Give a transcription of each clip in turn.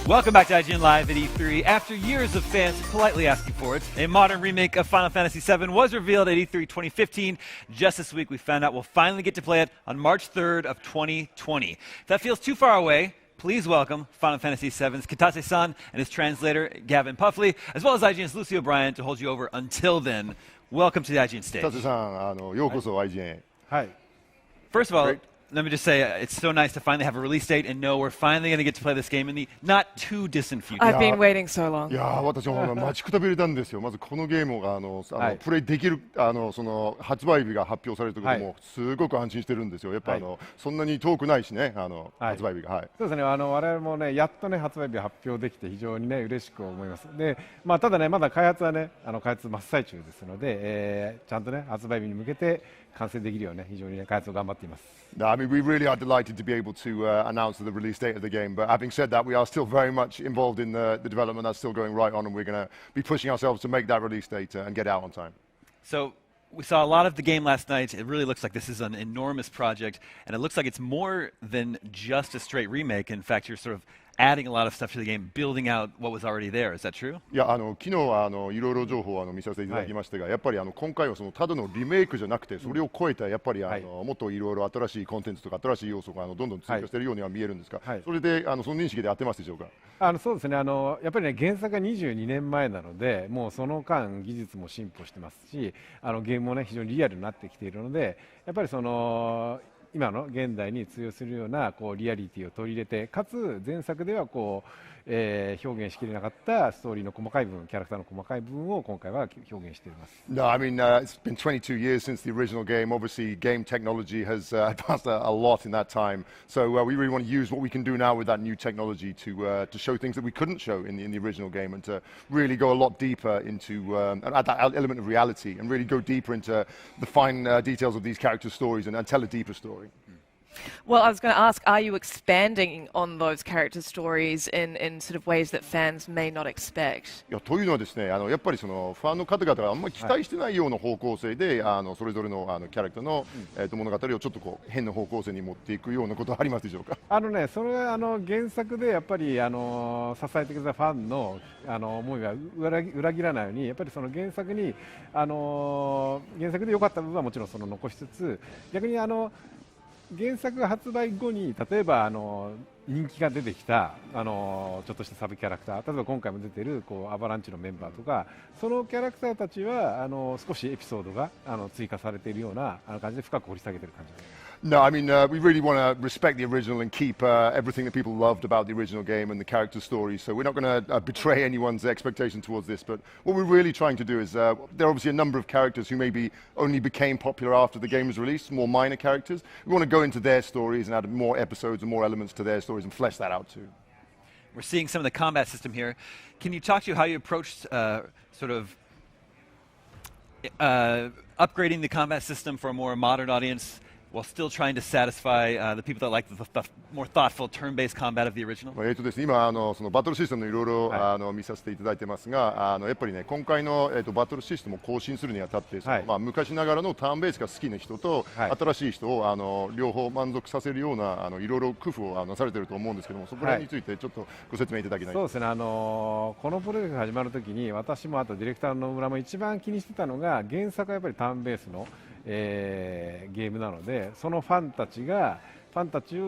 Welcome back to IGN Live at E3. After years of fans politely asking for it, a modern remake of Final Fantasy VII was revealed at E3 2015. Just this week, we found out we'll finally get to play it on March 3rd of 2020. If that feels too far away, please welcome Final Fantasy VII's Kitase-san and his translator, Gavin Puffley, as well as IGN's Lucy O'Brien to hold you over until then. Welcome to the IGN stage. Kitase-san, ようこそ IGN. Hi. First of all, Great. let me just say, it's so nice to finally have a release date and know we're finally going to get to play this game in the not too distant future. I've been waiting so long. いやー、私も待ちくたびれたんですよ。まずこのゲームがプレイできるその発売日が発表されるときもすごく安心してるんですよ。やっぱそんなに遠くないしね、発売日が。はい。そうですね。我々もね、やっとね発売日発表できて非常にね嬉しく思います。で、まあただねまだ開発はね開発真っ最中ですので、ちゃんとね発売日に向けて完成できるようね非常にね開発を頑張っています。No, I mean, we really are delighted to be able to announce the release date of the game. But having said that, we are still very much involved in the development. That's still going right on, and we're going to be pushing ourselves to make that release date and get it out on time. So we saw a lot of the game last night. It really looks like this is an enormous project, and it looks like it's more than just a straight remake. In fact, you're sort of adding a lot of stuff to the game, building out what was already there. Is that true? いや昨日はいろいろ情報を見させていただきましたが、やっぱり今回はそのただのリメイクじゃなくて、それを超えたやっぱりもっといろいろ新しいコンテンツとか新しい要素がどんどん追加しているようには見えるんですが、それでその認識で合ってますでしょうか？そうですね。やっぱりね原作が22年前なので、もうその間技術も進歩してますし、ゲームもね非常にリアルになってきているので、やっぱりその今の現代に通用するようなリアリティを取り入れて、かつ前作では表現しきれなかったストーリーの細かい部分、キャラクターの細かい部分を今回は表現しています。No, I mean it's been 22 years since the original game. Obviously, game technology has advanced a lot in that time. So we really want to use what we can do now with that new technology to show things that we couldn't show in the original game, and to really go a lot deeper into add that element of reality, and really go deeper into the fine details of these characters' stories and tell a deeper story. Well, I was going to ask, are you expanding on those character stories in sort of ways that fans may not expect? いやというのはですね、やっぱりそのファンの方々があんまり期待してないような方向性で、それぞれのキャラクターの、物語をちょっと変な方向性に持っていくようなことはありますでしょうか？それは原作でやっぱり支えてくれたファンの思いが裏切らないように、やっぱりその原作に原作で良かった部分はもちろんその残しつつ、逆に原作が発売後に例えば人気が出てきたちょっとしたサブキャラクター、例えば今回も出てるアバランチのメンバーとか、そのキャラクターたちは少しエピソードが追加されているような感じで深く掘り下げている感じです。No, I mean, we really want to respect the original and keep everything that people loved about the original game and the character stories. So we're not going to betray anyone's expectation towards this. But what we're really trying to do is, there are obviously a number of characters who maybe only became popular after the game was released, more minor characters. We want to go into their stories and add more episodes and more elements to their stories and flesh that out too. We're seeing some of the combat system here. Can you talk to how you approached sort of upgrading the combat system for a more modern audience, while still trying to satisfy the people that like the more thoughtful turn-based combat of the original? ですね、今そのバトルシステムいろいろ見させていただいてますが、やっぱりね今回のバトルシステムを更新するにあたって、昔ながらのターンベースが好きな人と、新しい人を両方満足させるようないろいろ工夫をなされていると思うんですけども、そこら辺についてちょっとご説明いただけないですか？そうですね。このプロジェクトが始まるときに私もあとディレクターの村も一番気にしてたのが、原作はやっぱりターンベースのゲームなので、そのファンたち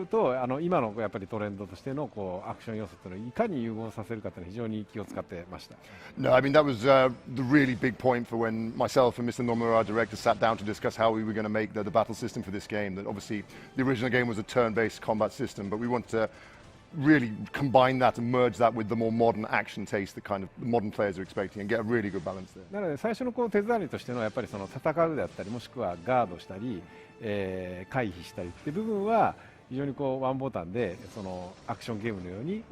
と今のやっぱりトレンドとしてのアクション要素というのをいかに融合させるかというのは非常に気を使ってました。No, I mean that was the really big point for when myself and Mr. Nomura, our director, sat down to discuss how we were going to make the battle system for this game. That obviously the original game was a turn-based combat system, but we want to really combine that and merge that with the more modern action taste that kind of the modern players are expecting, and get a really good balance there. なので最初の手触りとしてのやっぱりその戦うであったり、もしくはガードしたり、回避したりっていう部分は非常にワンボタンでそのアクションゲームのように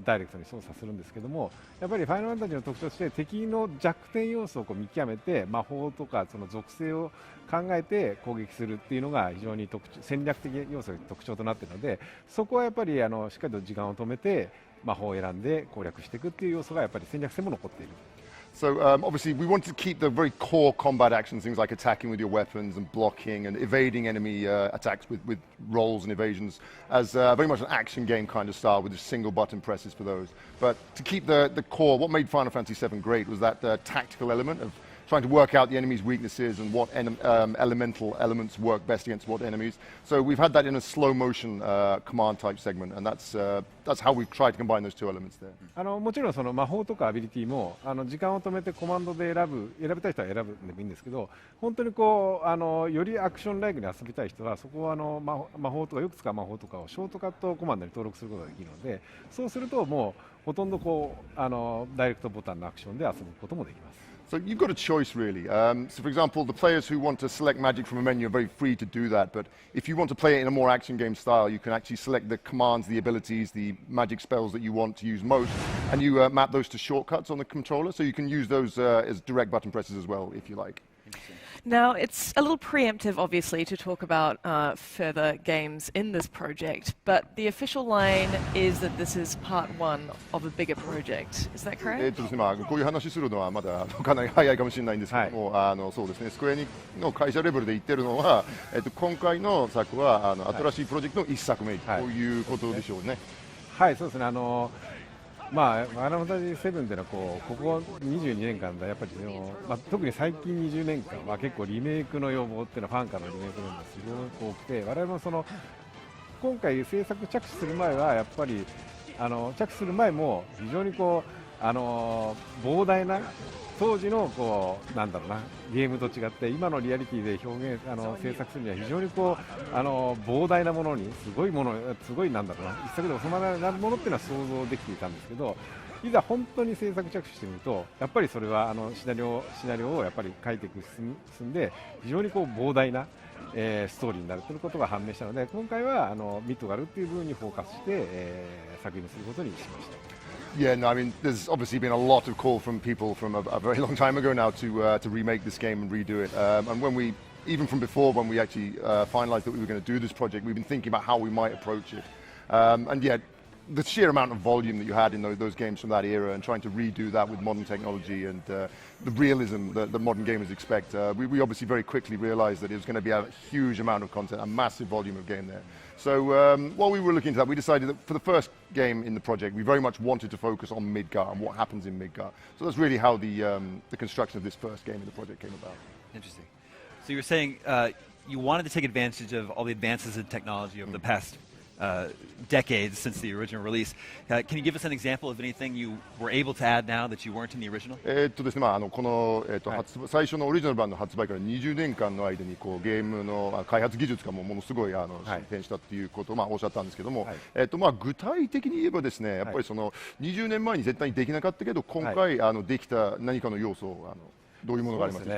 ダイレクトに操作するんですけども、やっぱりファイナルファンタジーの特徴として敵の弱点要素を見極めて魔法とかその属性を考えて攻撃するっていうのが非常に戦略的要素が特徴となっているので、そこはやっぱりしっかりと時間を止めて魔法を選んで攻略していくっていう要素がやっぱり戦略性も残っている。So obviously we wanted to keep the very core combat actions, things like attacking with your weapons and blocking and evading enemy attacks with rolls and evasions, as very much an action game kind of style with just single button presses for those. But to keep the core, what made Final Fantasy VII great was that tactical element of trying to work out the enemy's weaknesses and what elemental elements work best against what enemies. So we've had that in a slow motion command type segment, and that's how we've tried to combine those two elements there. もちろんその魔法とかアビリティも時間を止めてコマンドで選びたい人は選ぶんでもいいんですけど、本当にこうよりアクションライクに遊びたい人はそこは魔法とかよく使う魔法とかをショートカットコマンドに登録することができるので、そうするともうほとんどこうダイレクトボタンのアクションで遊ぶこともできます。So you've got a choice, really. So, for example, the players who want to select magic from a menu are very free to do that. But if you want to play it in a more action game style, you can actually select the commands, the abilities, the magic spells that you want to use most, and you map those to shortcuts on the controller. So you can use those as direct button presses as well, if you like. Now, it's a little preemptive, obviously, to talk about further games in this project, but the official line is that this is part one of a bigger project. Is that correct? ですね、こういう話するのはまだかなり早いかもしれないんですけども、そうですね、スクエニの会社レベルで言ってるのは、今回の作は新しいプロジェクトの1作目、こういうことでしょうね。はい、そうですね。ファイナルファンタジー7でのここ22年間でやっぱり特に最近20年間は結構リメイクの要望っていうのはファンからのリメイクの要望がすごく多くて、我々も今回制作着手する前はやっぱり着手する前も非常にこう膨大な当時のなんだろうなゲームと違って今のリアリティで表現制作するには非常に膨大なものにすごいなんだろうな一作で収まらないものっていうのは想像できていたんですけど、いざ本当に制作着手してみるとやっぱりそれはシナリオをやっぱり書いていく進んで非常に膨大なストーリーになるということが判明したので、今回はミッドガルっていう部分にフォーカスして、作品にすることにしました。Yeah, no, I mean, there's obviously been a lot of call from people from a very long time ago now to remake this game and redo it. And even from before, when we actually finalized that we were going to do this project, we've been thinking about how we might approach it. And yet, the sheer amount of volume that you had in those games from that era and trying to redo that with modern technology and the realism that the modern gamers expect, we obviously very quickly realized that it was going to be a huge amount of content, a massive volume of game there. So while we were looking into that, we decided that for the first game in the project, we very much wanted to focus on Midgar and what happens in Midgar. So that's really how the construction of this first game in the project came about. Interesting. So you were saying you wanted to take advantage of all the advances in technology over the past decades since the original release. Can you give us an example of anything you were able to add now that you weren't in the original? ですね、この、最初のオリジナル版の発売から20年間の間にゲームの開発技術がものすごい進展したっていうことをおっしゃったんですけども、具体的に言えばですね、やっぱり20年前に絶対にできなかったけど今回できた何かの要素どういうものがありますか？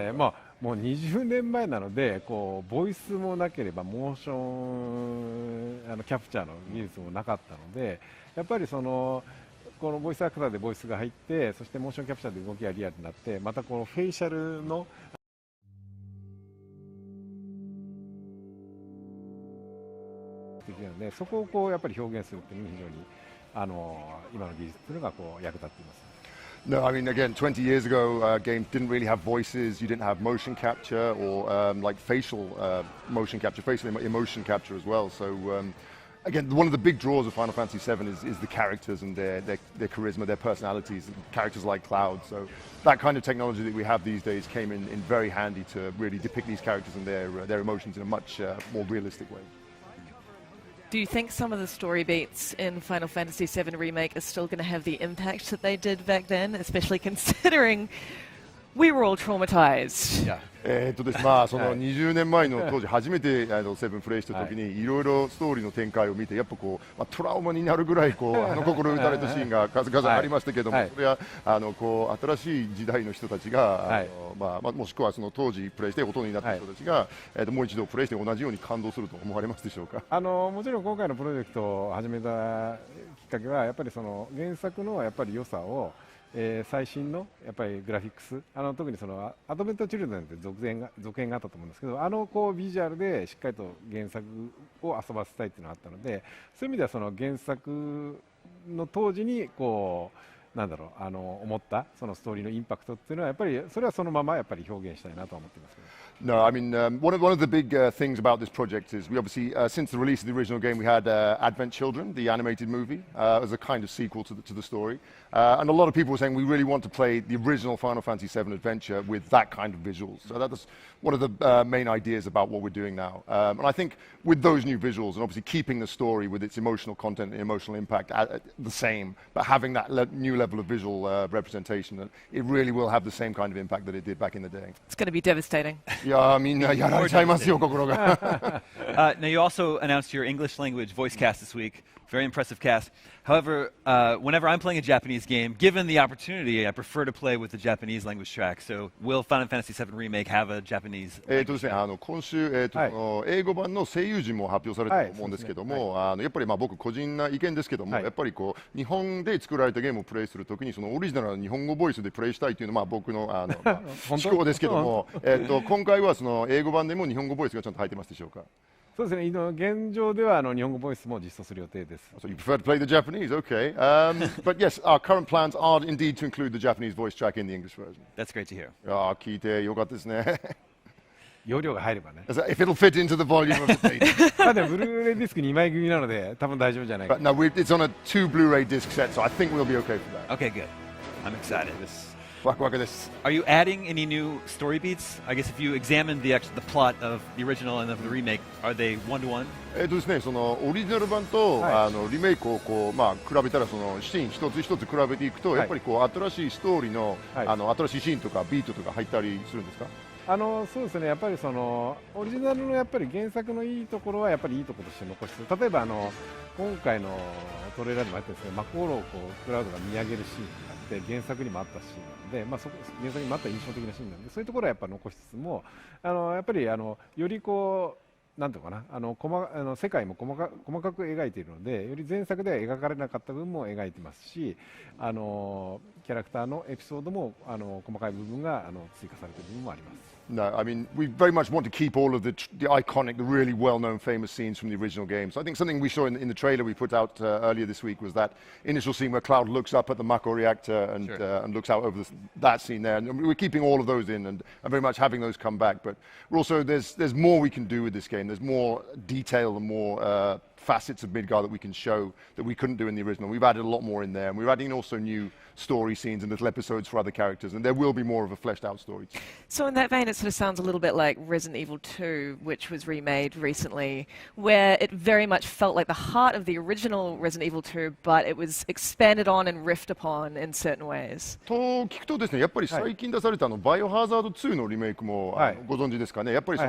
もう20年前なのでボイスもなければモーションキャプチャーの技術もなかったので、やっぱりこのボイスアクターでボイスが入ってそしてモーションキャプチャーで動きがリアルになってまたフェイシャルの的なのでそこをやっぱり表現するっていうのに非常に今の技術っていうのが役立っています。No, I mean, again, 20 years ago, games didn't really have voices. You didn't have motion capture or like facial motion capture, facial emotion capture as well. So, again, one of the big draws of Final Fantasy VII is the characters and their charisma, their personalities, characters like Cloud. So that kind of technology that we have these days came in very handy to really depict these characters and their emotions in a much more realistic way. Do you think some of the story beats in Final Fantasy VII Remake are still going to have the impact that they did back then, especially considering we were all traumatized? Yeah. ですその20年前の当時初めてセブンプレイした時にいろいろストーリーの展開を見てやっぱトラウマになるぐらい心打たれたシーンが数々ありましたけども、それは新しい時代の人たちがもしくはその当時プレイして大人になった人たちがもう一度プレイして同じように感動すると思われますでしょうか？もちろん今回のプロジェクトを始めたきっかけはやっぱり原作のやっぱり良さを最新のやっぱりグラフィックス特にアドベントチルドレンって続編があったと思うんですけどビジュアルでしっかりと原作を遊ばせたいっていうのがあったのでそういう意味では原作の当時になんだろう思ったそのストーリーのインパクトっていうのはやっぱりそれはそのままやっぱり表現したいなと思ってますけど。No, I mean, one of the big things about this project is we obviously, since the release of the original game, we had Advent Children, the animated movie, as a kind of sequel to the story. And a lot of people were saying we really want to play the original Final Fantasy VII Adventure with that kind of visuals. So that's one of the main ideas about what we're doing now. And I think with those new visuals, and obviously keeping the story with its emotional content and emotional impact the same, but having that new level of visual representation, it really will have the same kind of impact that it did back in the day. It's going to be devastating. いやーみんなやられちゃいますよ心が。Now, you also announced your English language voice cast this week. Very impressive cast. However, whenever I'm playing a Japanese game, given the opportunity, I prefer to play with the Japanese language track. So, will Final Fantasy VII Remake have a Japanese? ですね、今週、その英語版の声優陣も発表されたと思うんですけども、やっぱり僕個人な意見ですけども、やっぱり日本で作られたゲームをプレイするときにそのオリジナルな日本語ボイスでプレイしたいというのは僕の思考ですけども、今回はその英語版でも日本語ボイスがちゃんと入ってますでしょうか。そうですね、現状では日本語ボイスも実装する予定です。So you prefer to play the Japanese, okay? But yes, our current plans are indeed to include the Japanese voice track in the English version. That's great to hear. 聞いてよかったですね。容量が入ればね。If it'll fit into the volume of the data. まあでもブルーレイディスク2枚組なので多分大丈夫じゃないか。But no, it's on a 2 Blu-ray disc set, so I think we'll be okay for that. Okay, good. I'm excited. ワクワクです。Are you adding any new story beats? I guess if you examine the plot of the original and of the remake, are they one-to-one? ですね、そのオリジナル版と、リメイクを比べたらそのシーン一つ一つ比べていくと、やっぱり新しいストーリーの、新しいシーンとかビートとか入ったりするんですか？そうですね、やっぱりそのオリジナルのやっぱり原作のいいところはやっぱりいいところとして残して、例えば今回のトレーラーでもあってですね、マコーロをクラウドが見上げるシーンがあって原作にもあったシーンなので、原作にもあった印象的なシーンなんで、そういうところはやっぱり残しつつも、やっぱりよりなんていうかな、世界も細かく描いているので、より前作では描かれなかった部分も描いてますし、キャラクターのエピソードも細かい部分が追加されている部分もあります。No, I mean, we very much want to keep all of the iconic, the really well-known, famous scenes from the original game. So I think something we saw in the trailer we put out earlier this week was that initial scene where Cloud looks up at the Mako reactor and looks out over that scene there. And we're keeping all of those in and very much having those come back. But we're also, there's more we can do with this game. There's more detail and more facets of Midgar that we can show that we couldn't do in the original. We've added a lot more in there. And we're adding also new story scenes and little episodes for other characters, and there will be more of a fleshed out story. So in that vein, it sort of sounds a little bit like Resident Evil 2, which was remade recently, where it very much felt like the heart of the original Resident Evil 2, but it was expanded on and riffed upon in certain ways. と聞くとですね、やっぱり最近出されたバイオハザード2のリメイクも、ご存知ですかね。やっぱり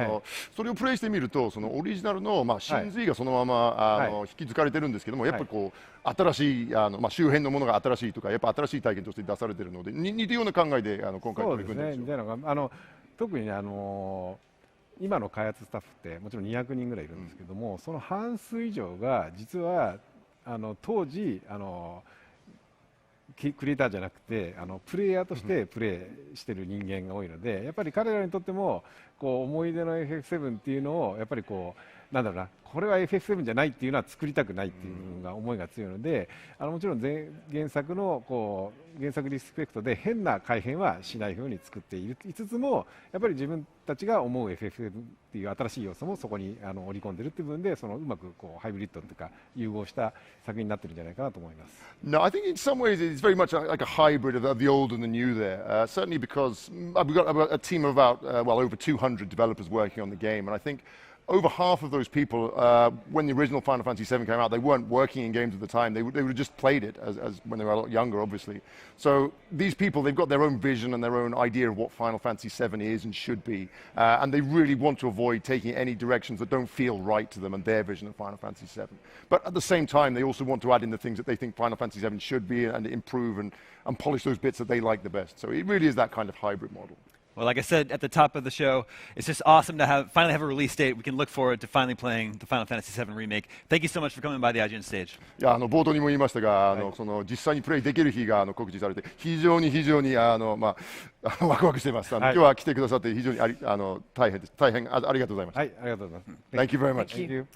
それをプレイしてみると、そのオリジナルの真髄がそのまま引き継がれてるんですけども、やっぱり新しい周辺のものが新しいとか、やっぱ新しい体験として出されているので、似たような考えで今回取り組んでるんですよ。特に今の開発スタッフってもちろん200人ぐらいいるんですけども、その半数以上が実は当時クリエイターじゃなくてプレイヤーとしてプレイしている人間が多いので、やっぱり彼らにとっても思い出の FF7 っていうのをやっぱりなんだろうな、これは FF7 じゃないっていうのは作りたくないっていうのが思いが強いので、もちろん原作の原作リスペクトで変な改変はしないように作っていつつも、やっぱり自分たちが思う FF7 っていう新しい要素もそこに織り込んでるっていう部分で、うまくハイブリッドというか融合した作品になってるんじゃないかなと思います。No, I think in some ways it's very much like a hybrid of the old and the new there. Certainly because we've got a team of about over 200 developers working on the game, and I think over half of those people, when the original Final Fantasy VII came out, they weren't working in games at the time. They would have just played it as when they were a lot younger, obviously. So these people, they've got their own vision and their own idea of what Final Fantasy VII is and should be. And they really want to avoid taking any directions that don't feel right to them and their vision of Final Fantasy VII. But at the same time, they also want to add in the things that they think Final Fantasy VII should be and improve and polish those bits that they like the best. So it really is that kind of hybrid model. Well, like I said at the top of the show, it's just awesome to finally have a release date. We can look forward to finally playing the Final Fantasy VII Remake. Thank you so much for coming by the IGN stage. いや冒頭にも言いましたが、その実際にプレイできる日が告知されて、非常にワクワクしています。今日は来てくださって非常に大変ありがとうございました。はい、ありがとうございます。Thank you very much. Thank you.